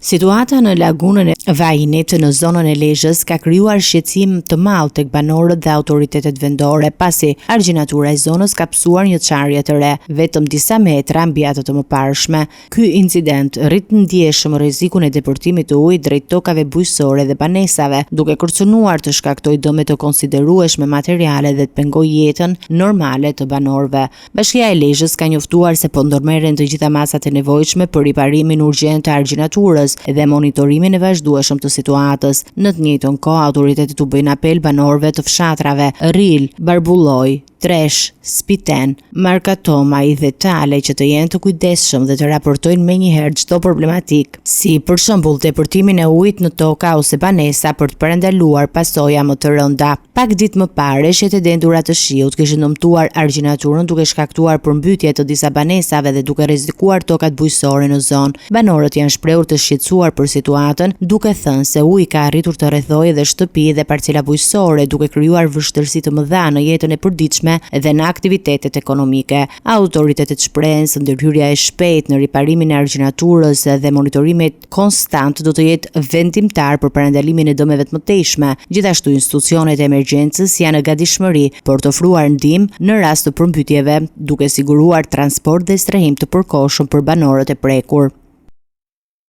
Situata në lagunën e Vajinit në zonën e Lezhës ka krijuar shqetësim të madh tek banorët dhe autoritetet vendore, pasi argjinatura e zonës ka psuar një çarje të re, vetëm disa metra mbi atë të mëparshme. Ky incident rrit ndjeshëm rrezikun e deportimit të ujit drejt tokave bujqësore dhe banesave, duke kërcënuar të shkaktojë dëme të konsiderueshme materiale dhe të pengojë jetën normale të banorëve. Bashkia e Lezhës ka njoftuar se po ndërmerren të gjitha masat e nevojshme për riparimin urgjent të argjinaturës dhe monitorimin e vazhdueshëm të situatës. Në të njëjtën kohë, autoritetet u bëjnë apel banorëve të fshatrave Ril, Barbulloj, Tresh, Spiten, Markatomaj dhe Tale që të jenë të kujdesshëm dhe të raportojnë menjëherë çdo problematik, si për shembull deportimin e ujit në toka ose banesa për të parandaluar pasoja më të rënda. Pak ditë më parë, shjet e dendura të shiut kishin dëmtuar argjinaturën duke shkaktuar përmbytje të disa banesave dhe duke rrezikuar tokat bujqësore në zonë. Banorët janë shprehur të shqetësuar për situatën, duke thënë se uji ka arritur të rrethojë edhe shtëpi dhe parcela bujqësore, duke krijuar vështirësi të mëdha në jetën e përditshme dhe në aktivitetet ekonomike. Autoritetet shprehen se ndërhyrja e shpejtë në riparimin e argjinaturës dhe monitorimet konstant do të jetë vendimtar për parandalimin e dëmeve të mëtejshme. Gjithashtu, institucionet e emergjencës janë në gatishmëri për të ofruar ndihmë në rast të përmbytjeve, duke siguruar transport dhe strehim të përkohshëm për banorët e prekur.